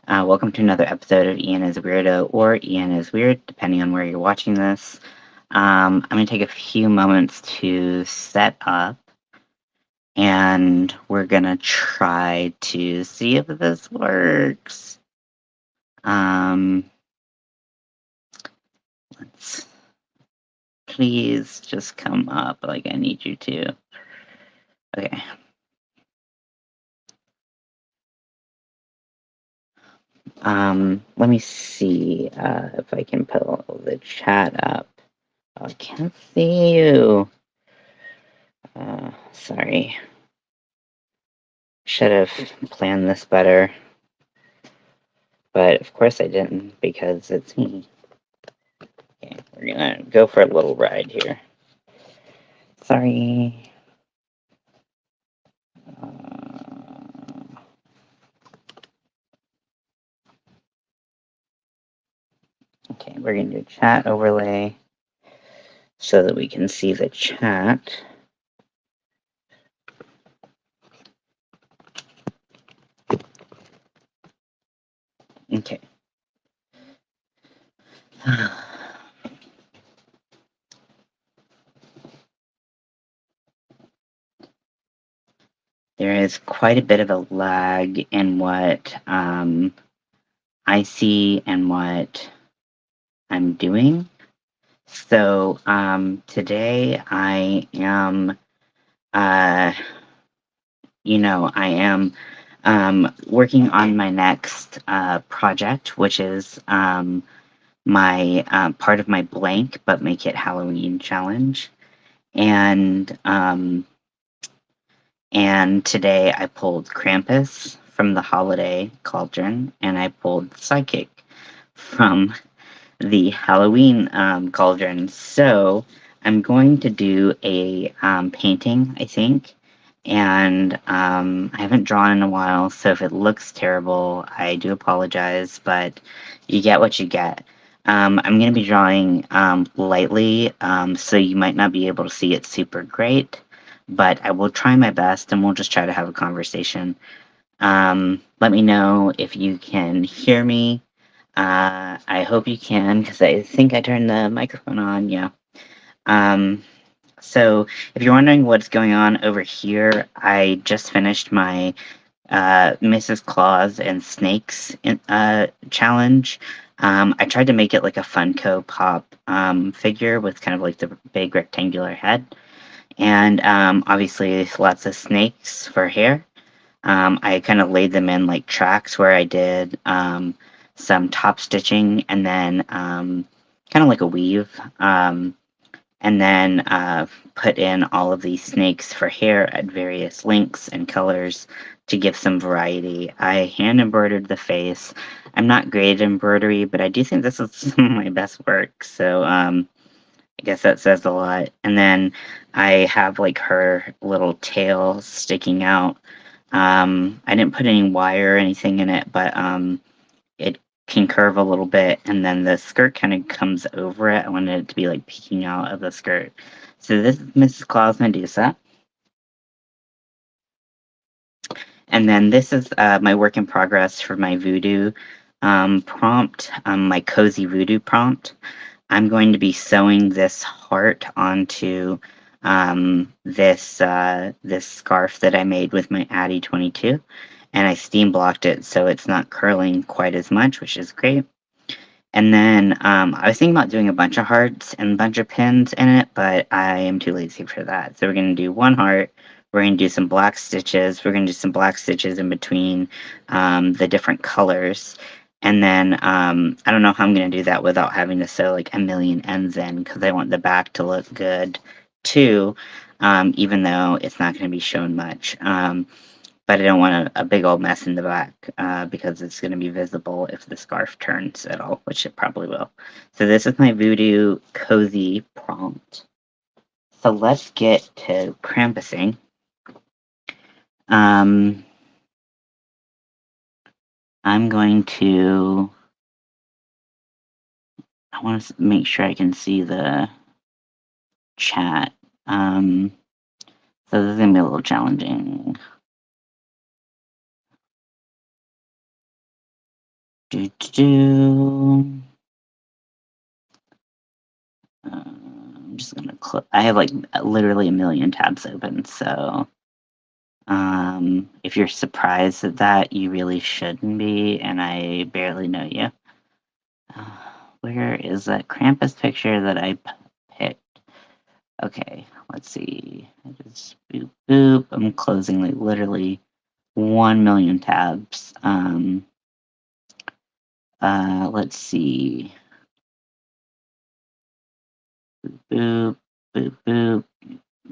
Welcome to another episode of Ian is Weirdo or Ian is Weird, depending on where you're watching this. I'm going to take a few moments to set up, and we're going to try to see if this works. Let's please just come up like I need you to. Okay. Let me see if I can pull the chat up. Oh, I can't see you. Sorry. Should have planned this better. But of course I didn't because it's me. Okay, we're gonna go for a little ride here. Sorry. Okay, we're gonna do chat overlay so that we can see the chat. Okay. There is quite a bit of a lag in what I see and what I'm doing. So today I am, I am working on my next project, which is my part of my blank but make it Halloween challenge, and today I pulled Krampus from the holiday cauldron, and I pulled Psychic from the Halloween cauldron. So I'm going to do a painting, I think. And I haven't drawn in a while, so if it looks terrible, I do apologize, but you get what you get. I'm going to be drawing lightly, so you might not be able to see it super great, but I will try my best, and we'll just try to have a conversation. Let me know if you can hear me. I hope you can, because I think I turned the microphone on, yeah. So if you're wondering what's going on over here, I just finished my Mrs. Claus and Snakes challenge. I tried to make it like a Funko Pop figure with kind of like the big rectangular head. And obviously lots of snakes for hair. I kind of laid them in like tracks where I did some top stitching and then kind of like a weave. And then put in all of these snakes for hair at various lengths and colors to give some variety. I hand embroidered the face. I'm not great at embroidery, but I do think this is some of my best work. So I guess that says a lot. And then I have like her little tail sticking out. I didn't put any wire or anything in it, but it can curve a little bit, and then the skirt kind of comes over it. I wanted it to be like peeking out of the skirt. So this is Mrs. Claus Medusa. And then this is my work in progress for my voodoo prompt, my cozy voodoo prompt. I'm going to be sewing this heart onto this scarf that I made with my Addy 22, and I steam blocked it so it's not curling quite as much, which is great. And then I was thinking about doing a bunch of hearts and a bunch of pins in it, but I am too lazy for that. So we're going to do one heart. We're going to do some black stitches. We're going to do some black stitches in between the different colors. And then I don't know how I'm going to do that without having to sew like a million ends in, because I want the back to look good too, even though it's not going to be shown much. But I don't want a big old mess in the back because it's going to be visible if the scarf turns at all, which it probably will. So this is my voodoo cozy prompt. So let's get to Krampusing. I'm going to... I want to make sure I can see the chat. So this is going to be a little challenging. I'm just gonna close. I have like literally a million tabs open, so if you're surprised at that, you really shouldn't be, and I barely know you. Where is that Krampus picture that I picked? Okay, let's see. I just boop boop. I'm closing like literally 1 million tabs. Let's see. Boop boop boop boop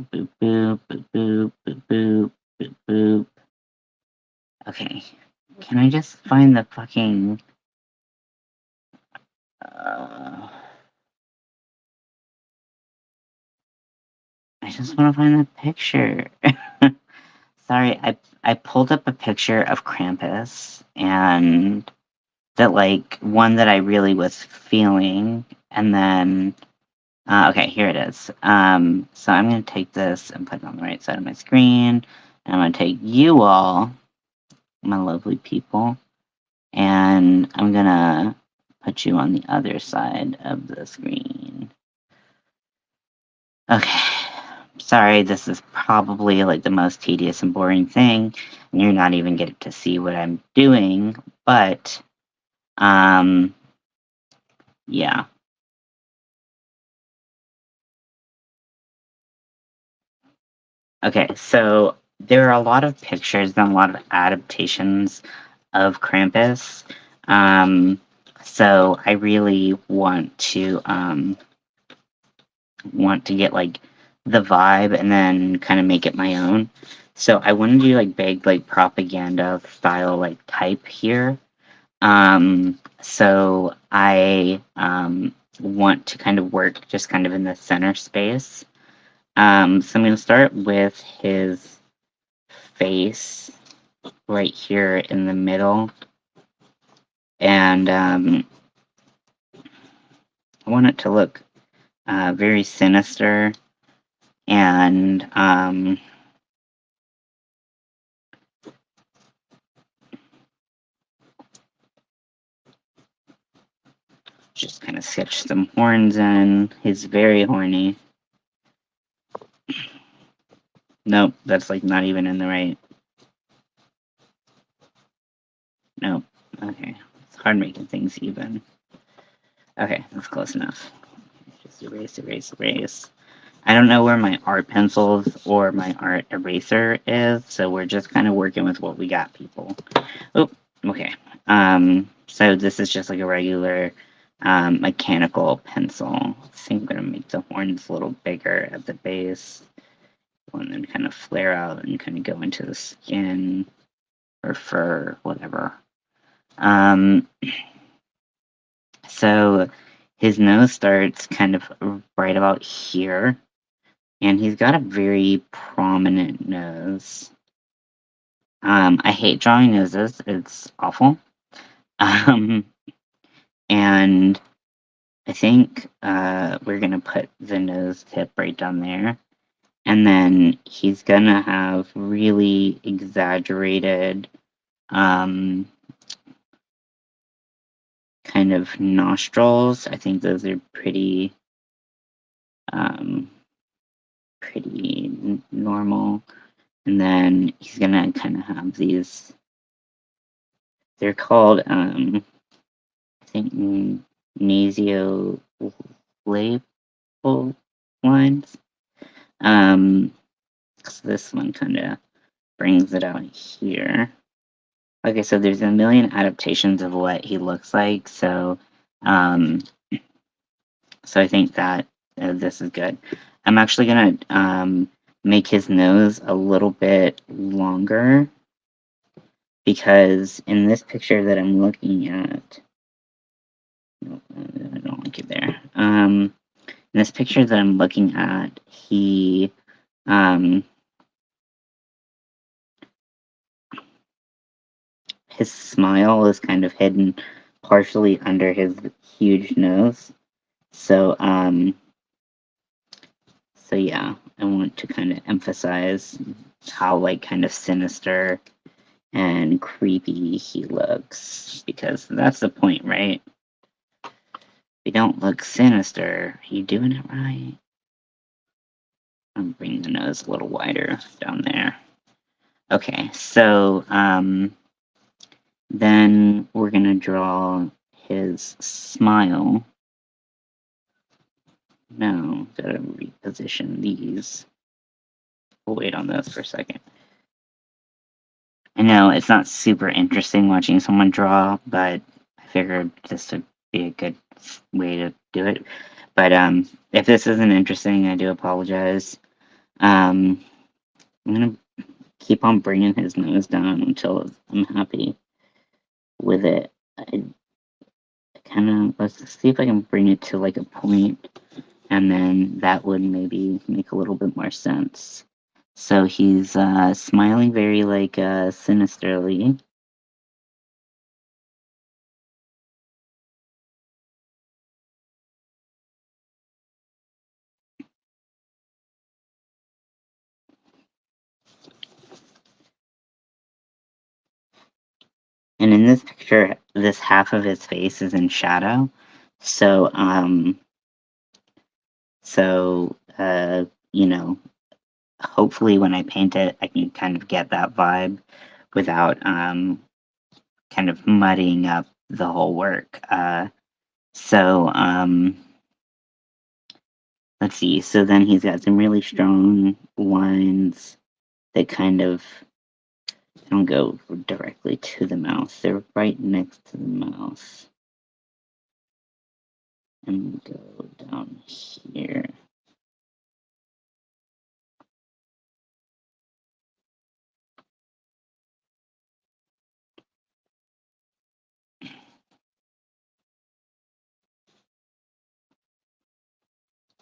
boop boop boop boop boop boop boop. Okay, can I just find the fucking? I just want to find the picture. Sorry, I pulled up a picture of Krampus and that like one that I really was feeling, and then okay, here it is. So I'm gonna take this and put it on the right side of my screen, and I'm gonna take you all, my lovely people, and I'm gonna put you on the other side of the screen. Okay. Sorry, this is probably like the most tedious and boring thing, and you're not even getting to see what I'm doing, but yeah. Okay, so there are a lot of pictures and a lot of adaptations of Krampus. So I really want to get like the vibe and then kind of make it my own. So I want to do like big like propaganda style like type here. So I want to kind of work just kind of in the center space. So I'm going to start with his face right here in the middle. And I want it to look very sinister and just kind of sketch some horns in. He's very horny. Nope, that's like not even in the right. Nope. Okay. It's hard making things even. Okay, that's close enough. Just erase, erase, erase. I don't know where my art pencils or my art eraser is, so we're just kind of working with what we got, people. Oh, okay. So this is just like a regular mechanical pencil. I think I'm gonna make the horns a little bigger at the base, and then kind of flare out and kind of go into the skin or fur, whatever. So his nose starts kind of right about here, and he's got a very prominent nose. I hate drawing noses, it's awful. And I think we're gonna put the nose tip right down there, and then he's gonna have really exaggerated kind of nostrils. I think those are pretty normal. And then he's gonna kind of have these. They're called I think nasolabial lines. So this one kind of brings it out here. Okay, so there's a million adaptations of what he looks like. So I think that this is good. I'm actually gonna make his nose a little bit longer because in this picture that I'm looking at, I don't like it there. In this picture that I'm looking at, he his smile is kind of hidden partially under his huge nose. So yeah, I want to kind of emphasize how like kind of sinister and creepy he looks, because that's the point, right? If you don't look sinister, are you doing it right? I'm bringing the nose a little wider down there. Okay, so then we're gonna draw his smile. No, gotta reposition these. We'll wait on those for a second. I know it's not super interesting watching someone draw, but I figured this would be a good way to do it. But if this isn't interesting, I do apologize. I'm gonna keep on bringing his nose down until I'm happy with it. I kind of, let's see if I can bring it to like a point, and then that would maybe make a little bit more sense. So he's smiling very like sinisterly. And in this picture, this half of his face is in shadow. So, you know, hopefully when I paint it, I can kind of get that vibe without kind of muddying up the whole work. So, let's see. So then he's got some really strong lines that kind of don't go directly to the mouth. They're right next to the mouth. And go down here.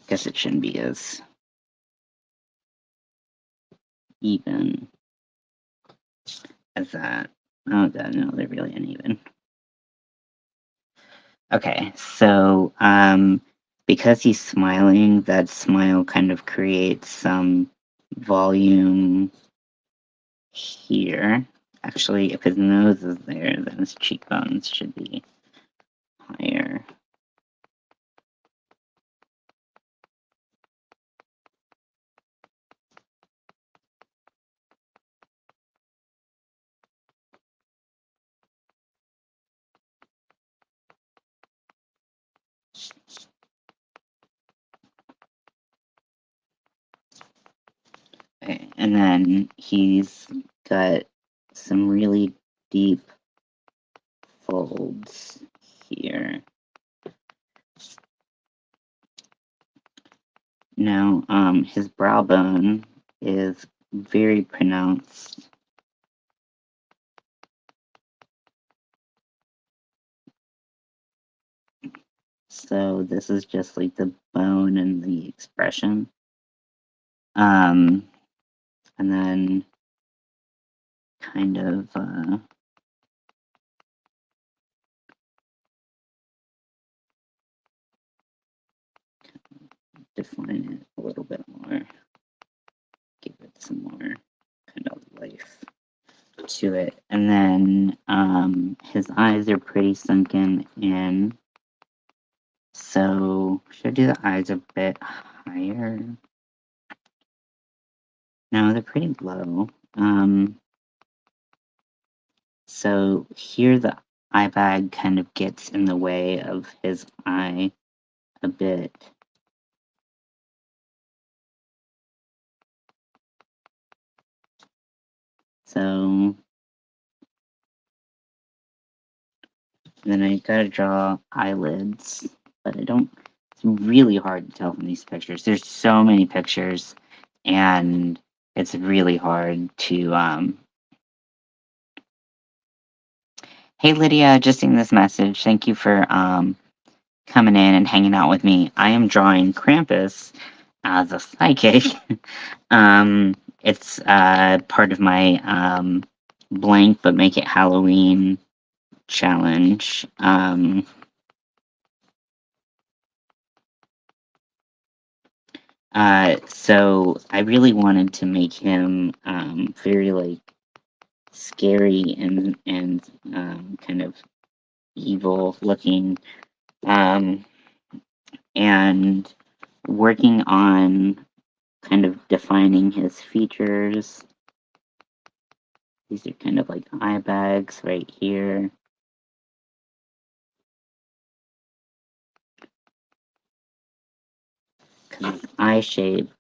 Guess it shouldn't be as even as that. Oh god, no, they're really uneven. Okay, so because he's smiling, that smile kind of creates some volume here. Actually, if his nose is there, then his cheekbones should be higher. Okay, and then he's got some really deep folds here. Now, his brow bone is very pronounced. So this is just like the bone and the expression. And then kind of define it a little bit more. Give it some more kind of life to it. And then his eyes are pretty sunken in. So should I do the eyes a bit higher? No, they're pretty low. So here the eye bag kind of gets in the way of his eye a bit. So then I gotta draw eyelids, but I don't, it's really hard to tell from these pictures. There's so many pictures, and it's really hard to, Hey Lydia, just seeing this message. Thank you for coming in and hanging out with me. I am drawing Krampus as a psychic. It's part of my blank but make it Halloween challenge. So I really wanted to make him very like scary and kind of evil looking, and working on kind of defining his features. These are kind of like eye bags right here. Because his eye shape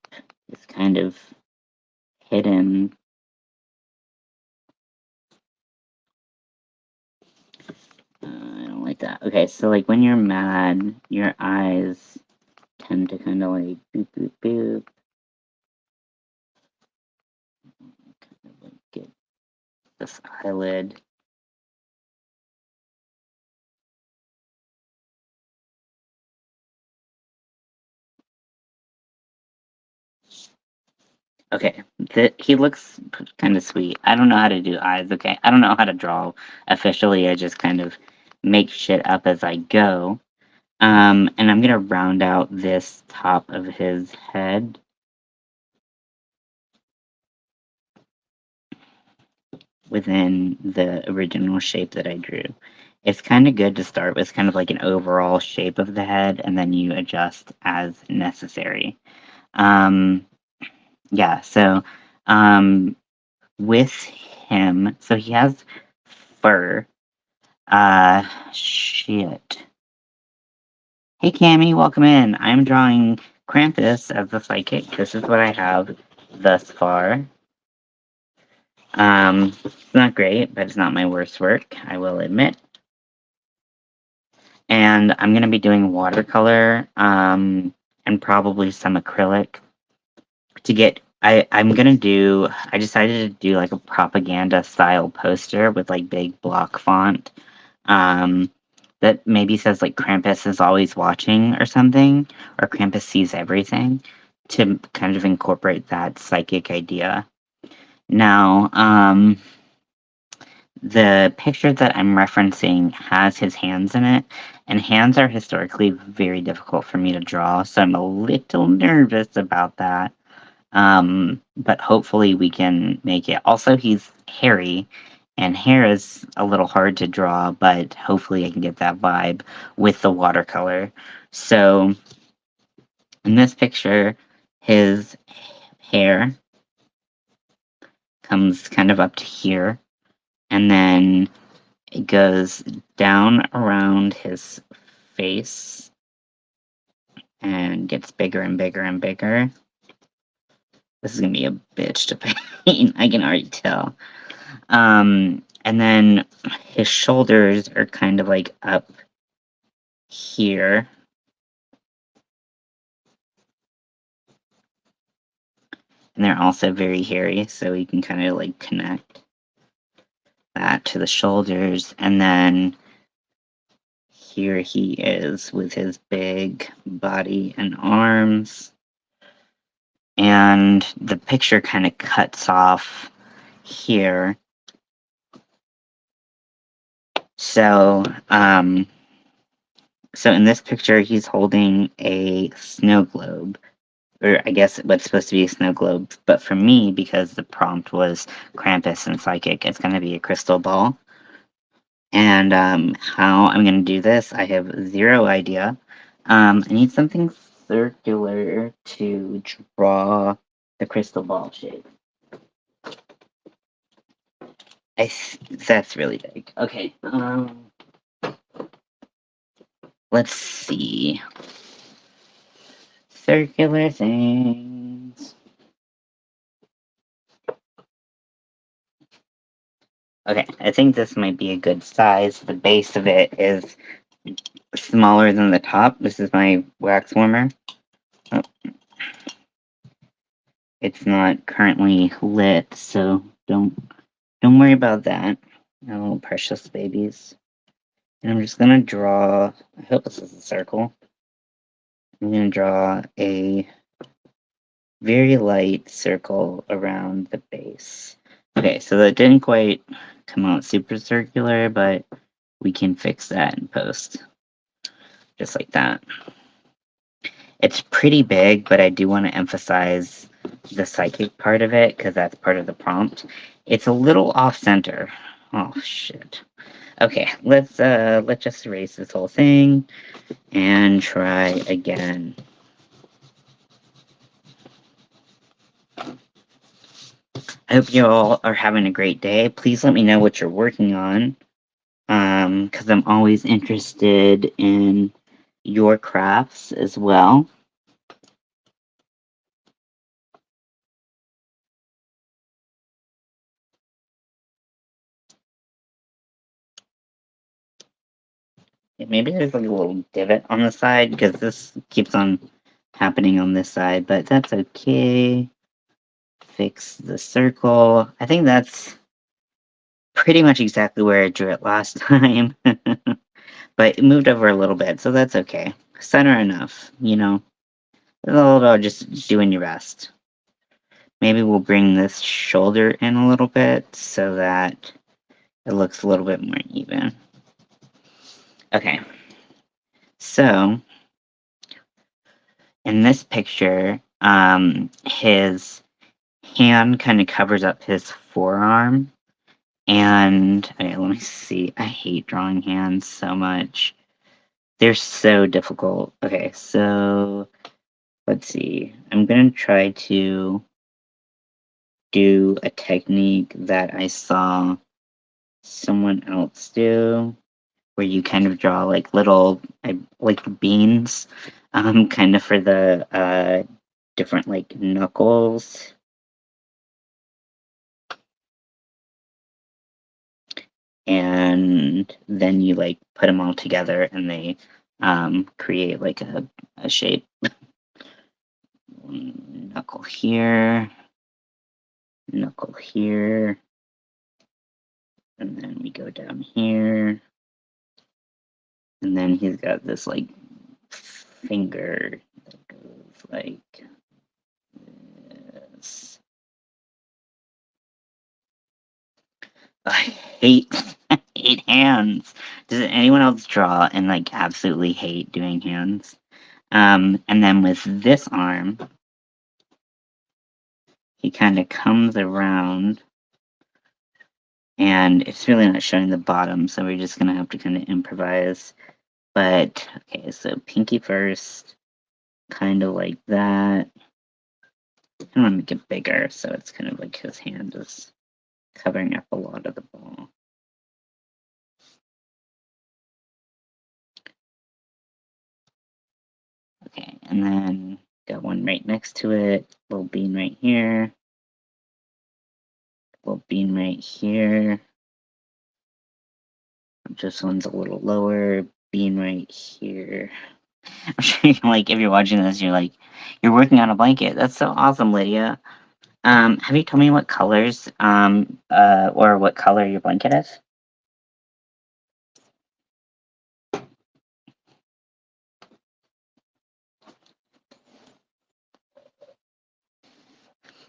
is kind of hidden. I don't like that. Okay, so like when you're mad, your eyes tend to kind of like boop boop boop. Kind of like get this eyelid. Okay, he looks kind of sweet. I don't know how to do eyes, okay? I don't know how to draw officially. I just kind of make shit up as I go. And I'm gonna round out this top of his head. Within the original shape that I drew. It's kind of good to start with kind of like an overall shape of the head, and then you adjust as necessary. Yeah, so with him, so he has fur. Shit. Hey, Cammy, welcome in. I'm drawing Krampus as the psychic. This is what I have thus far. It's not great, but it's not my worst work, I will admit. And I'm going to be doing watercolor and probably some acrylic to get. I decided to do like a propaganda style poster with like big block font that maybe says like Krampus is always watching or something, or Krampus sees everything, to kind of incorporate that psychic idea. Now, the picture that I'm referencing has his hands in it, and hands are historically very difficult for me to draw, so I'm a little nervous about that. But hopefully we can make it. Also, he's hairy, and hair is a little hard to draw, but hopefully I can get that vibe with the watercolor. So, in this picture, his hair comes kind of up to here, and then it goes down around his face and gets bigger and bigger and bigger. This is gonna be a bitch to paint, I can already tell. And then his shoulders are kind of like up here. And they're also very hairy, so we can kind of like connect that to the shoulders. And then here he is with his big body and arms. And the picture kind of cuts off here. So, so in this picture, he's holding a snow globe, or I guess what's supposed to be a snow globe. But for me, because the prompt was Krampus and Psychic, it's going to be a crystal ball. And how I'm going to do this, I have zero idea. I need something circular to draw the crystal ball shape. That's really big. Okay. Let's see. Circular things. Okay, I think this might be a good size. The base of it is smaller than the top. This is my wax warmer. Oh. It's not currently lit, so don't worry about that. My little precious babies. And I'm just gonna draw, I hope this is a circle. I'm gonna draw a very light circle around the base. Okay, so that didn't quite come out super circular, but we can fix that in post. Just like that. It's pretty big, but I do want to emphasize the psychic part of it, because that's part of the prompt. It's a little off-center. Oh, shit. Okay, let's just erase this whole thing and try again. I hope you all are having a great day. Please let me know what you're working on, because I'm always interested in your crafts as well. Maybe there's like a little divot on the side because this keeps on happening on this side, but that's okay. Fix the circle. I think that's pretty much exactly where I drew it last time, but it moved over a little bit, so that's okay. Center enough, you know. It's all about just doing your best. Maybe we'll bring this shoulder in a little bit so that it looks a little bit more even. Okay, so in this picture, his hand kind of covers up his forearm. And okay, let me see. I hate drawing hands so much. They're so difficult. Okay, so let's see. I'm gonna try to do a technique that I saw someone else do, where you kind of draw like little like beans, kind of for the different like knuckles. And then you like put them all together and they create like a shape. Knuckle here, knuckle here, and then we go down here, and then he's got this like finger that goes like this. I hate I hate hands. Does anyone else draw and like absolutely hate doing hands? And then with this arm, he kind of comes around, and it's really not showing the bottom, so we're just gonna have to kind of improvise. But okay, so pinky first, kind of like that. I want to make it bigger, so it's kind of like his hand is covering up a lot of the ball. Okay, and then got one right next to it, little bean right here, little bean right here. This one's a little lower, bean right here. I'm sure like if you're watching this, you're like, you're working on a blanket. That's so awesome, Lydia. Have you told me what colors, or what color your blanket is?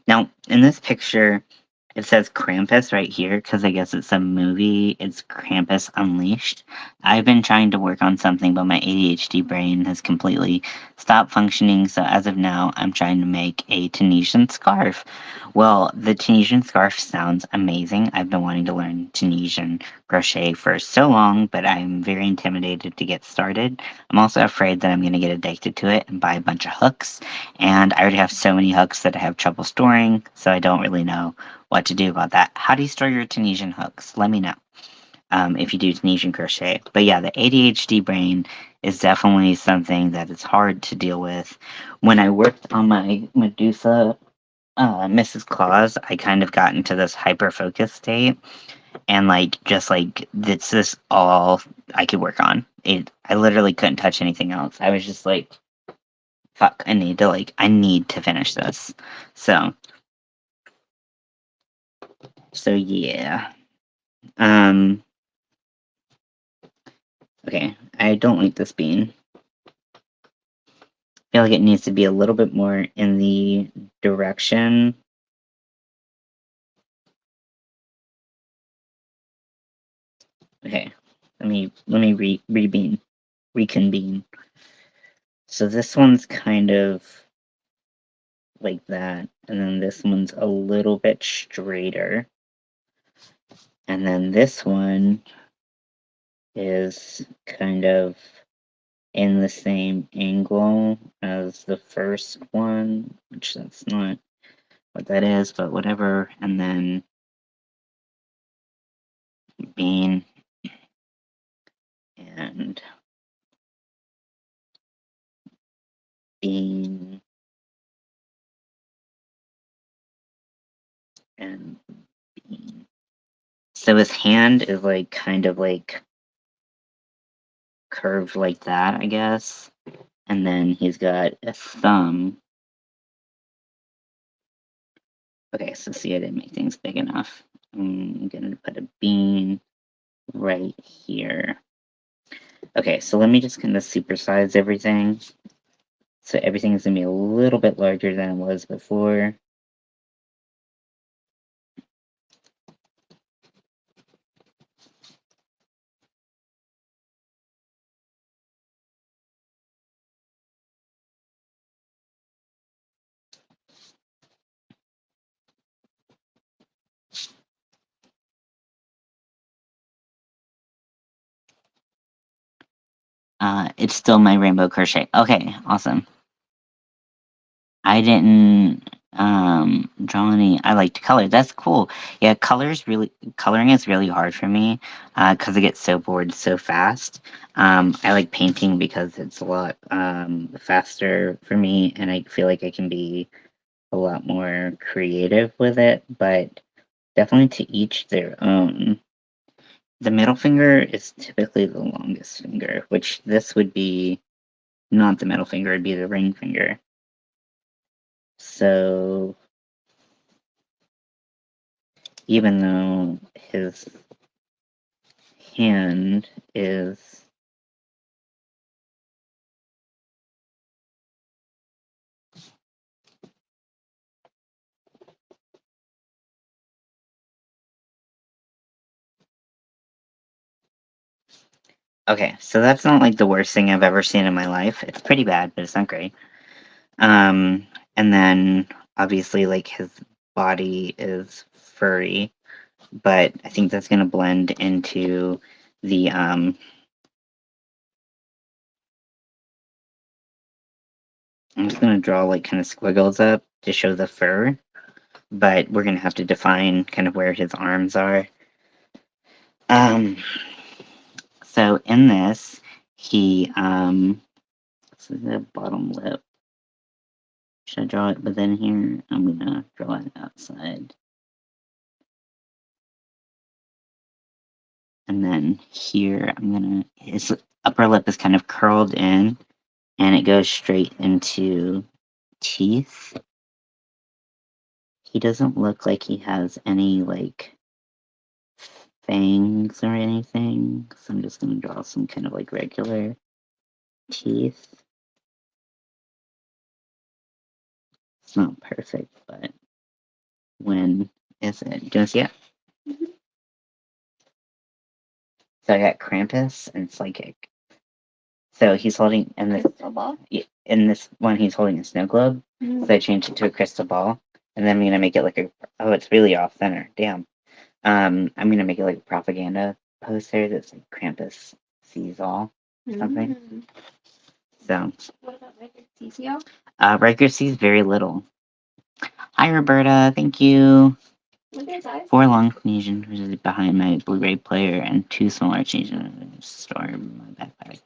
Now, in this picture, it says Krampus right here because I guess it's a movie. It's Krampus Unleashed. I've been trying to work on something, but my ADHD brain has completely stopped functioning. So as of now, I'm trying to make a Tunisian scarf. Well, the Tunisian scarf sounds amazing. I've been wanting to learn Tunisian crochet for so long, but I'm very intimidated to get started. I'm also afraid that I'm going to get addicted to it and buy a bunch of hooks. And I already have so many hooks that I have trouble storing, so I don't really know what to do about that. How do you store your Tunisian hooks? Let me know, if you do Tunisian crochet. But yeah, the ADHD brain is definitely something that is hard to deal with. When I worked on my Medusa Mrs. Claus, I kind of got into this hyper focus state, and like just like this is all I could work on. I literally couldn't touch anything else. I was just like, fuck, I need to finish this. So yeah. Um okay, I don't like this bean. I feel like it needs to be a little bit more in the direction. Okay, let me reconvene. So this one's kind of like that. And then this one's a little bit straighter. And then this one is kind of in the same angle as the first one, which that's not what that is, but whatever. And then bean and bean and bean. So his hand is like kind of like curved like that, I guess. And then he's got a thumb. Okay, so see, I didn't make things big enough. I'm gonna put a bean right here. Okay, so let me just kind of supersize everything. So everything is gonna be a little bit larger than it was before. It's still my rainbow crochet. Okay, awesome. I didn't draw any. I like to color. That's cool. Yeah, coloring is really hard for me because I get so bored so fast. I like painting because it's a lot faster for me, and I feel like I can be a lot more creative with it. But definitely to each their own. The middle finger is typically the longest finger, which this would be not the middle finger, it'd be the ring finger. So even though his hand is okay, so that's not like the worst thing I've ever seen in my life. It's pretty bad, but it's not great. And then obviously like his body is furry, but I think that's gonna blend into the I'm just gonna draw like kind of squiggles up to show the fur, but we're gonna have to define kind of where his arms are. Um, so in this, this is the bottom lip. Should I draw it within here? I'm gonna draw it outside. And then here, his upper lip is kind of curled in and it goes straight into teeth. He doesn't look like he has any like fangs or anything. So I'm just gonna draw some kind of like regular teeth. It's not perfect, but when is it? Do you wanna see it? Mm-hmm. So I got Krampus and Psychic. So he's holding in this one he's holding a snow globe. Mm-hmm. So I changed it to a crystal ball. And then I'm gonna make it like it's really off center. Damn. I'm gonna make it like a propaganda poster that's like Krampus sees all something. Mm-hmm. So what about Riker sees you? Riker sees very little. Hi Roberta, thank you. Look at his eyes. 4 long Canadian behind my Blu-ray player and 2 smaller changes in the store in my backpack.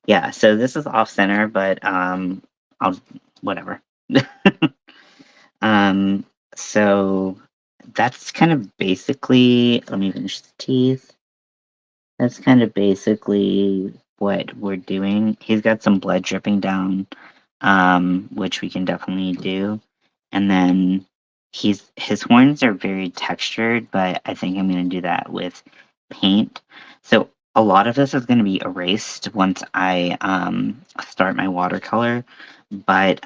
Yeah, so this is off center, but I'll whatever. So that's kind of basically, let me finish the teeth. That's kind of basically what we're doing. He's got some blood dripping down, which we can definitely do. And then his horns are very textured, but I think I'm going to do that with paint. So a lot of this is going to be erased once I start my watercolor, but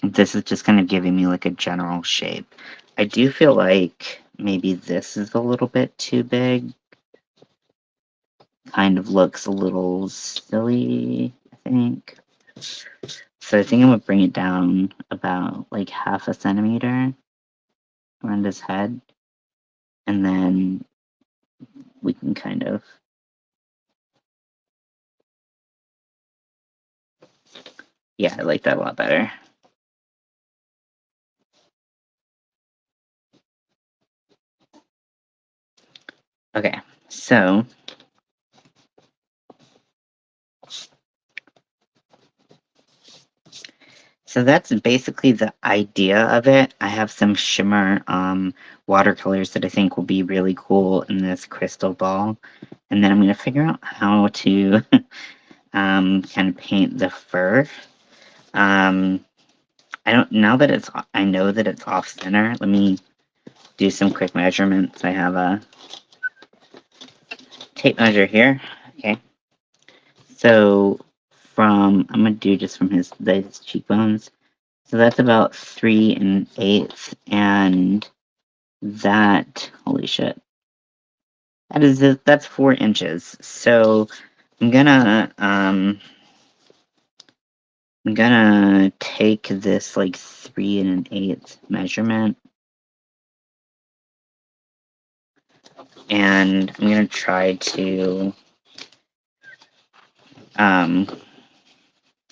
this is just kind of giving me like a general shape. I do feel like maybe this is a little bit too big. Kind of looks a little silly, I think. So I think I'm gonna bring it down about like 1/2 centimeter around his head, and then we can kind of, yeah, I like that a lot better. Okay, so that's basically the idea of it. I have some shimmer watercolors that I think will be really cool in this crystal ball, and then I'm gonna figure out how to kind of paint the fur. I don't now that I know that it's off center. Let me do some quick measurements. I have a tape measure here. Okay, so I'm gonna do just from his cheekbones. So that's about 3 1/8, and that, holy shit, that's 4 inches. So I'm gonna take this like 3 1/8 measurement, and I'm gonna try to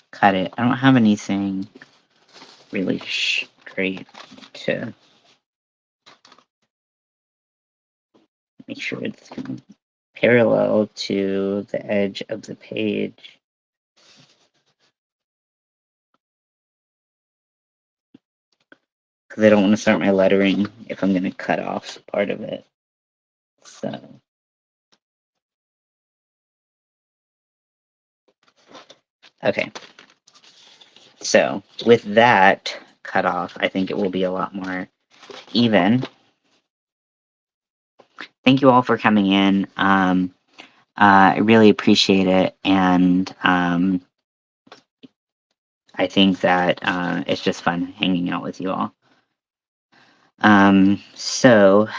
cut it. I don't have anything really straight to make sure it's parallel to the edge of the page. Because I don't want to start my lettering if I'm going to cut off part of it. So, okay. So, with that cut off, I think it will be a lot more even. Thank you all for coming in. I really appreciate it, and I think that it's just fun hanging out with you all. So,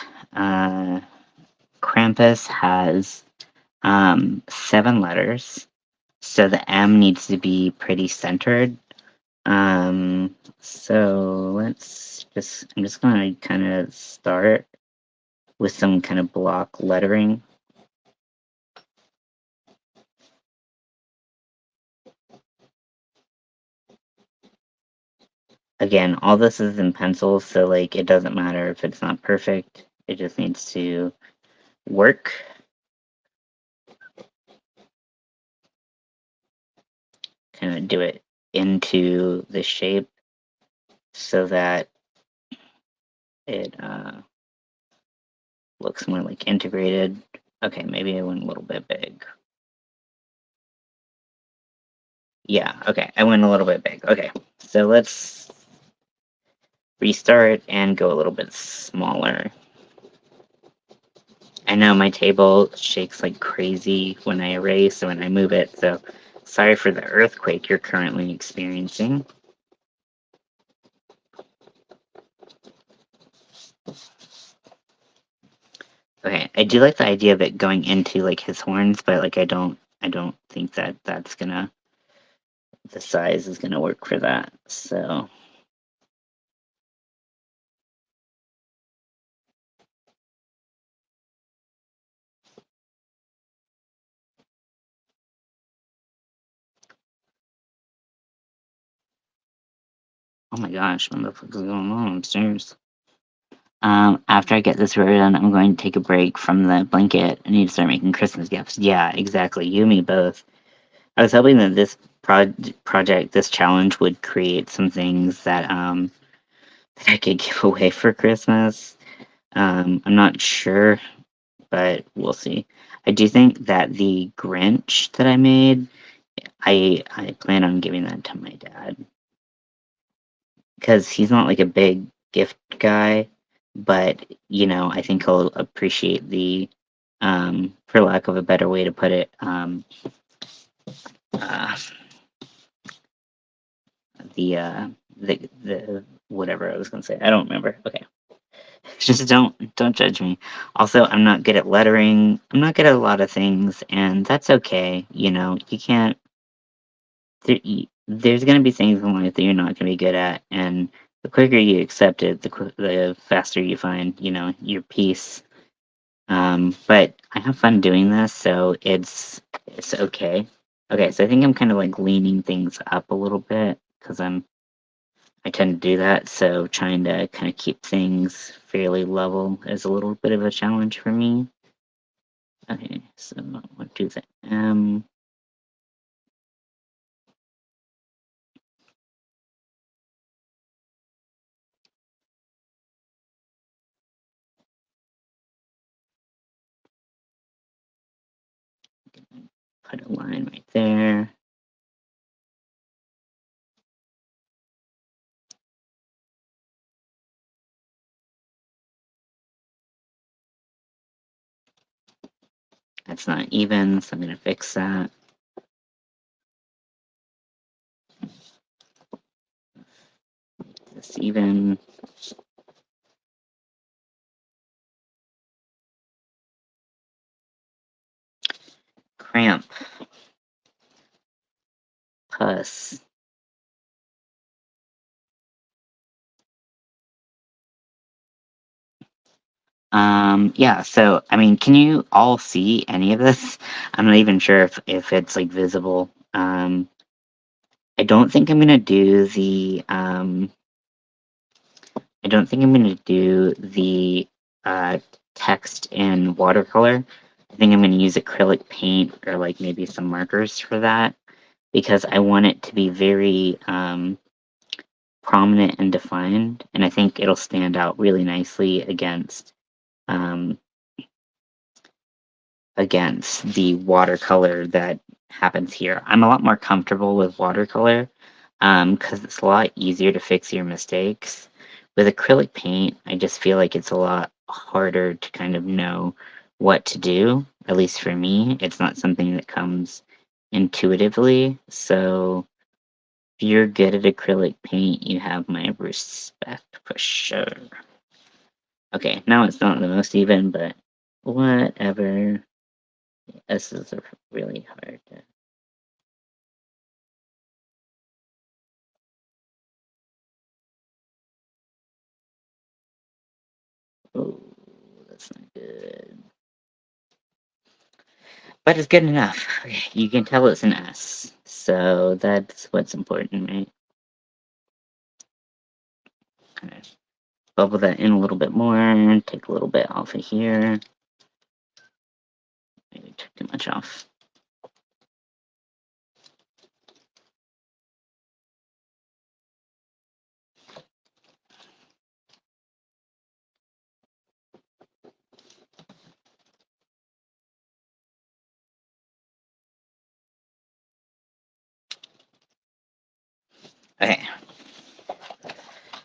Krampus has 7 letters, so the M needs to be pretty centered. So I'm just gonna kind of start with some kind of block lettering. Again, all this is in pencil, so like it doesn't matter if it's not perfect. It just needs to work. Kind of do it into the shape so that it looks more like integrated. Okay, maybe I went a little bit big. Yeah, okay, I went a little bit big. Okay, so let's restart and go a little bit smaller. I know my table shakes like crazy when I erase or when I move it, so sorry for the earthquake you're currently experiencing. Okay, I do like the idea of it going into like his horns, but like I don't think that that's gonna the size is gonna work for that. So oh my gosh, what the fuck is going on upstairs? After I get this row done, I'm going to take a break from the blanket. I need to start making Christmas gifts. Yeah, exactly. You and me both. I was hoping that this project, this challenge, would create some things that that I could give away for Christmas. I'm not sure, but we'll see. I do think that the Grinch that I made, I plan on giving that to my dad because he's not like a big gift guy, but you know, I think he'll appreciate the, for lack of a better way to put it, uh, the whatever I was gonna say. I don't remember. Okay. Just don't judge me. Also, I'm not good at lettering. I'm not good at a lot of things, and that's okay. You know, you can't. there's going to be things in life that you're not going to be good at, and the quicker you accept it, the faster you find, your peace. But I have fun doing this, so it's okay. Okay, so I think I'm kind of like leaning things up a little bit because I tend to do that. So trying to kind of keep things fairly level is a little bit of a challenge for me. Okay, so we'll do the M. Put a line right there. That's not even, so I'm going to fix that. This even. Krampus. Yeah, so I mean, can you all see any of this? I'm not even sure if it's like visible. I don't think I'm gonna do the I don't think I'm gonna do the uh text in watercolor. I think I'm gonna use acrylic paint or like maybe some markers for that because I want it to be very prominent and defined, and I think it'll stand out really nicely um, against the watercolor that happens here. I'm a lot more comfortable with watercolor because it's a lot easier to fix your mistakes. With acrylic paint, I just feel like it's a lot harder to kind of know what to do. At least for me, it's not something that comes intuitively. So if you're good at acrylic paint, you have my respect for sure. Okay, now it's not the most even, but whatever. This is really hard. Oh, that's not good. But it's good enough. Okay, you can tell it's an S. So that's what's important, right? Kind of bubble that in a little bit more. Take a little bit off of here. Maybe took too much off. Okay.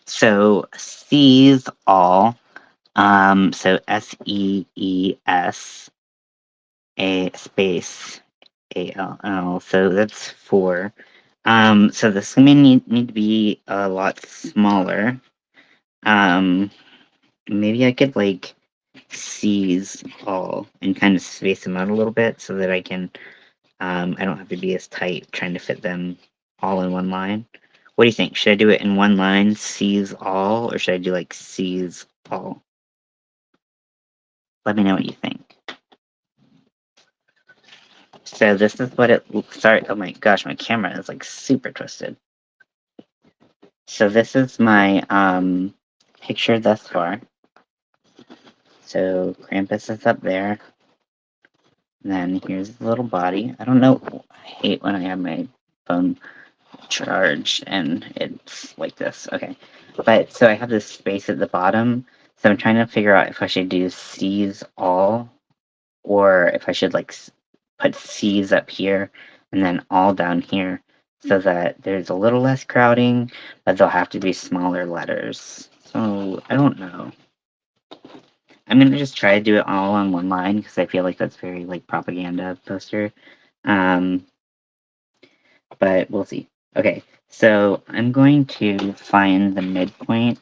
So C's all. So SEES a space ALL. So that's 4. So this may need to be a lot smaller. Um, maybe I could like seize all and kind of space them out a little bit so that I don't have to be as tight trying to fit them all in one line. What do you think? Should I do it in one line, seize all, or should I do like seize all? Let me know what you think. So this is what it looks. Sorry, oh my gosh, my camera is like super twisted. So this is my picture thus far. So Krampus is up there. And then here's the little body. I don't know. I hate when I have my phone charged and it's like this. Okay. But so I have this space at the bottom. So I'm trying to figure out if I should do C's all or if I should like put C's up here and then all down here so that there's a little less crowding, but they'll have to be smaller letters. So I don't know. I'm gonna just try to do it all on one line because I feel like that's very like propaganda poster. Um, but we'll see. Okay, so I'm going to find the midpoint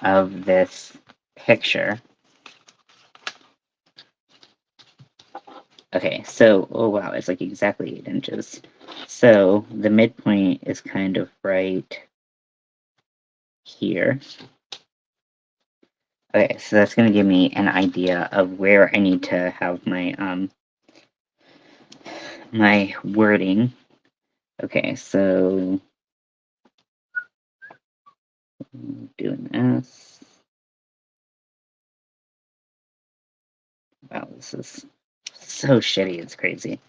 of this picture. Okay, so oh wow, it's like exactly 8 inches. So the midpoint is kind of right here. Okay, so that's going to give me an idea of where I need to have my my wording. Okay, so doing this. Wow, this is so shitty, it's crazy.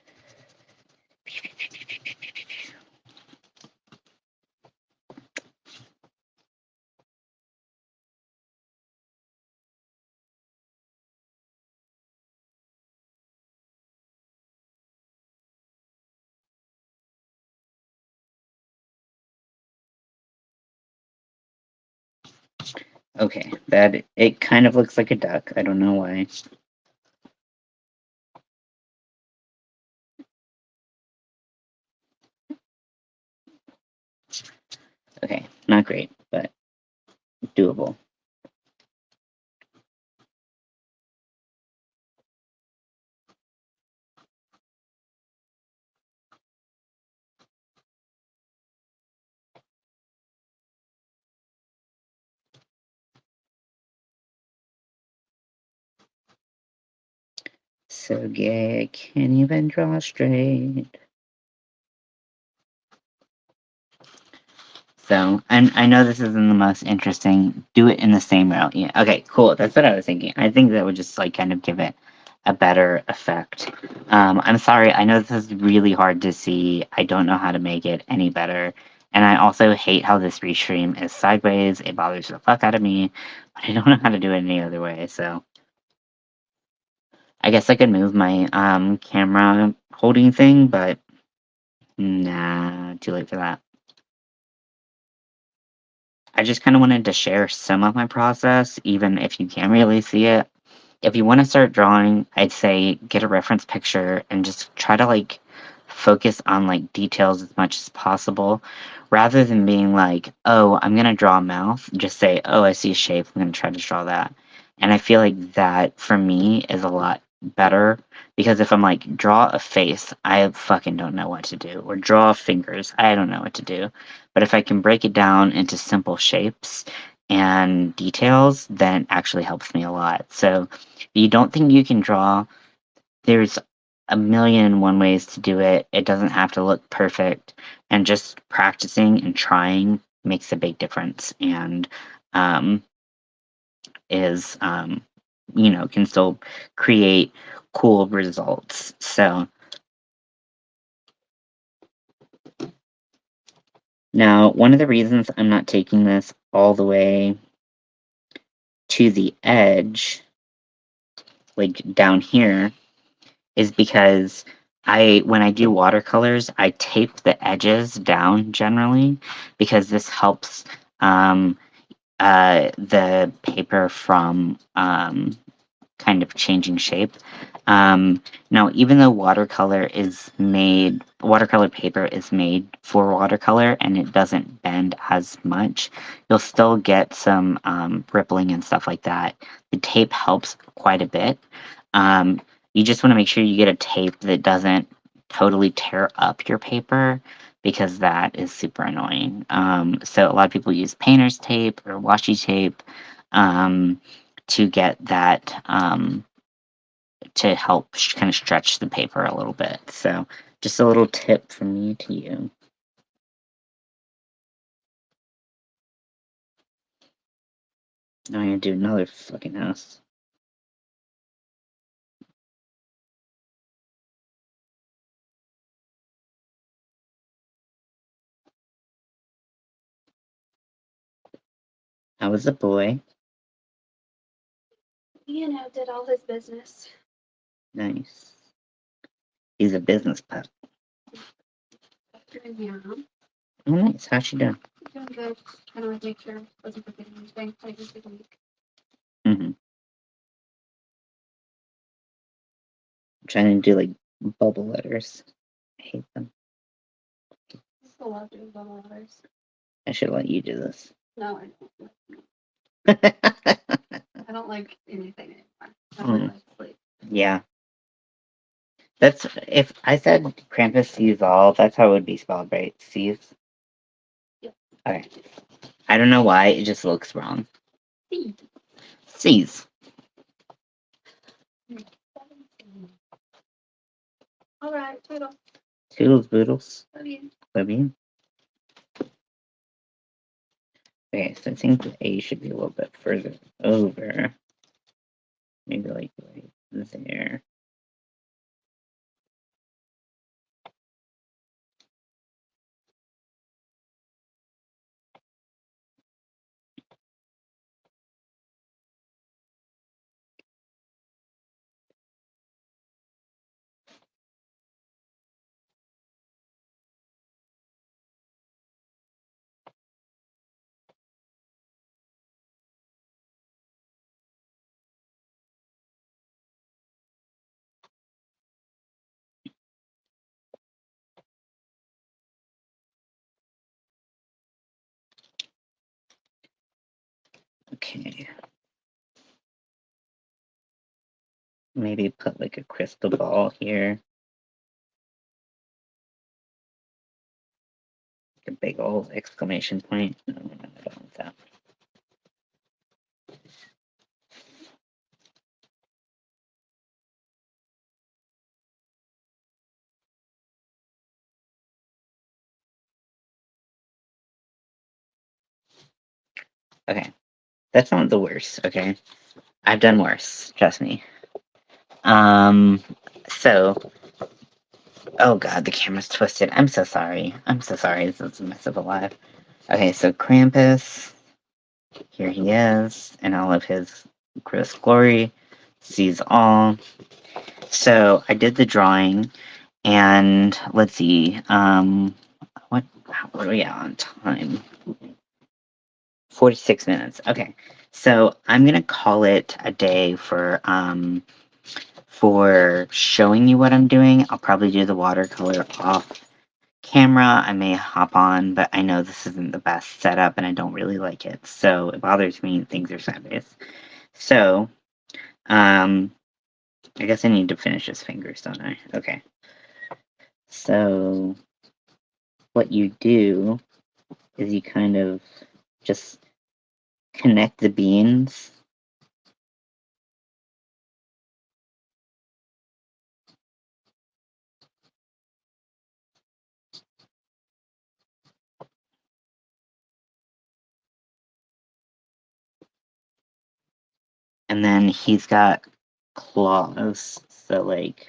Okay, that it kind of looks like a duck. I don't know why. Okay, not great, but doable. So gay, I can't even draw straight. So, I know this isn't the most interesting. Do it in the same route. Yeah. Okay, cool. That's what I was thinking. I think that would just like kind of give it a better effect. I'm sorry. I know this is really hard to see. I don't know how to make it any better. And I also hate how this restream is sideways. It bothers the fuck out of me. But I don't know how to do it any other way. So I guess I could move my camera holding thing, but nah, too late for that. I just kind of wanted to share some of my process, even if you can't really see it. If you want to start drawing, I'd say get a reference picture and just try to like focus on like details as much as possible rather than being like, oh, I'm going to draw a mouth. Just say, oh, I see a shape. I'm going to try to draw that. And I feel like that for me is a lot better because if I'm like, draw a face, I fucking don't know what to do. Or draw fingers, I don't know what to do. But if I can break it down into simple shapes and details, then it actually helps me a lot. So if you don't think you can draw, there's a million and one ways to do it. It doesn't have to look perfect. And just practicing and trying makes a big difference and um, is, can still create cool results. So now, one of the reasons I'm not taking this all the way to the edge, like down here, is because when I do watercolors, I tape the edges down generally because this helps the paper from kind of changing shape. Now, even though watercolor paper is made for watercolor and it doesn't bend as much, you'll still get some rippling and stuff like that. The tape helps quite a bit. You just want to make sure you get a tape that doesn't totally tear up your paper because that is super annoying. So a lot of people use painter's tape or washi tape to get that to help kind of stretch the paper a little bit. So just a little tip from me to you. Now I'm gonna do another fucking house. I was a boy. Did all his business. Nice. He's a business pup. Yeah. Oh, nice. How's she doing? Doing good. Trying to make sure I wasn't forgetting anything. I just took a week. Mm-hmm. I'm trying to do like bubble letters. I hate them. I still love doing bubble letters. I should let you do this. No, I don't. I don't like anything anymore. I really like sleep. Yeah. That's if I said Krampus sees all, that's how it would be spelled, right? Sees? Yep. Okay. I don't know why, it just looks wrong. C. Sees. Alright, toodle. Toodles boodles. Love you. Love you. Okay, so I think the A should be a little bit further over. Maybe like right there. Okay. Maybe put like a crystal ball here. A big old exclamation point. No, I don't want that. Okay. That's not the worst, okay? I've done worse, trust me. So oh god, the camera's twisted. I'm so sorry. I'm so sorry. This is a mess of a life. Okay, so Krampus, here he is, in all of his gross glory, sees all. So I did the drawing, and let's see, what are we at on time? 46 minutes. Okay, so I'm gonna call it a day for showing you what I'm doing. I'll probably do the watercolor off camera. I may hop on, but I know this isn't the best setup and I don't really like it. So it bothers me things are sideways. So, I guess I need to finish his fingers, don't I? Okay. So what you do is you kind of just connect the beans. And then he's got claws. So like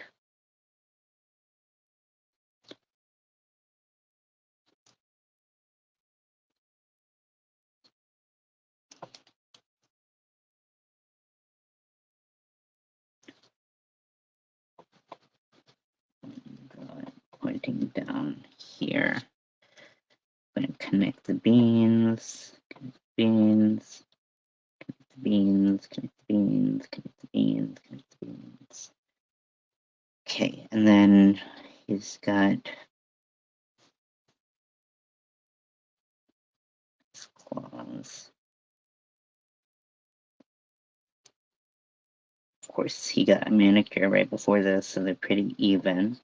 pointing down here. I'm gonna connect the beans, beans, beans, connect the beans, connect the beans, connect the beans. Okay, and then he's got his claws. Of course, he got a manicure right before this, so they're pretty even.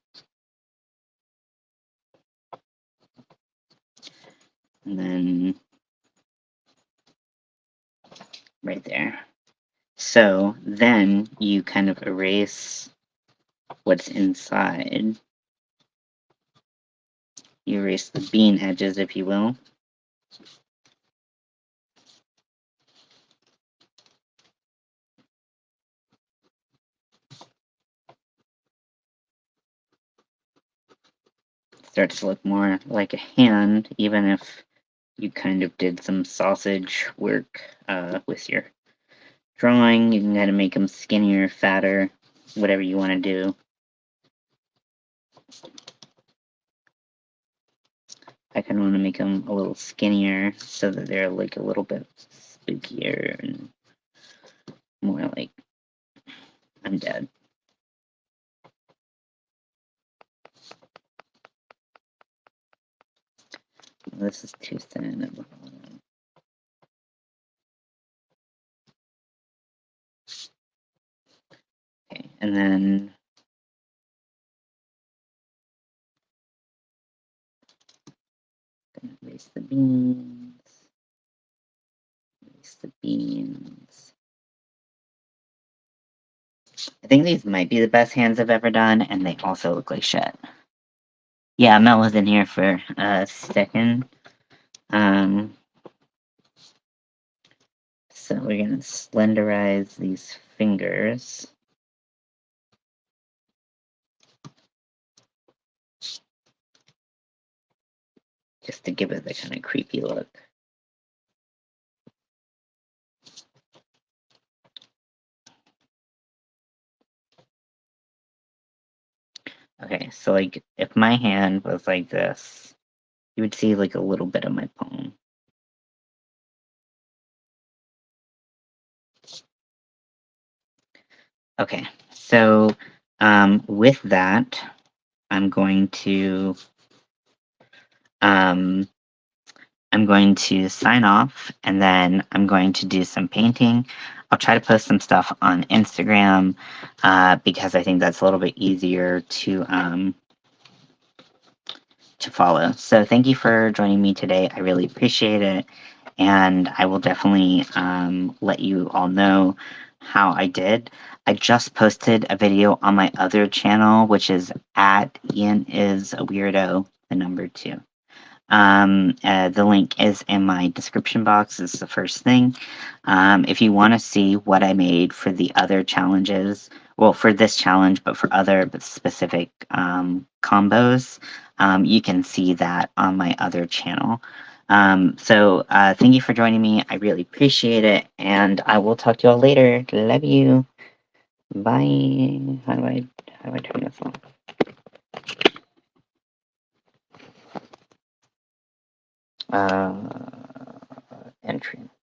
And then right there. So then you kind of erase what's inside. You erase the bean edges, if you will. Starts to look more like a hand, even if you kind of did some sausage work with your drawing. You can kind of make them skinnier, fatter, whatever you want to do. I kind of want to make them a little skinnier so that they're like a little bit spookier and more like undead. This is too thin at the bottom. Okay, and then Release the beans. Release the beans. I think these might be the best hands I've ever done, and they also look like shit. Yeah, Mel was in here for a second. So we're gonna slenderize these fingers. Just to give it the kind of creepy look. Okay, so like if my hand was like this, you would see like a little bit of my palm. Okay, so with that, I'm going to sign off, and then I'm going to do some painting. I'll try to post some stuff on Instagram because I think that's a little bit easier to follow. So thank you for joining me today. I really appreciate it, and I will definitely let you all know how I did. I just posted a video on my other channel, which is at ian.is.weird, the number 2. The link is in my description box. This is the first thing. If you want to see what I made for the other challenges, well, for this challenge, but for other specific combos, you can see that on my other channel. So thank you for joining me. I really appreciate it, and I will talk to you all later. Love you. Bye. How do I turn this off? Entry.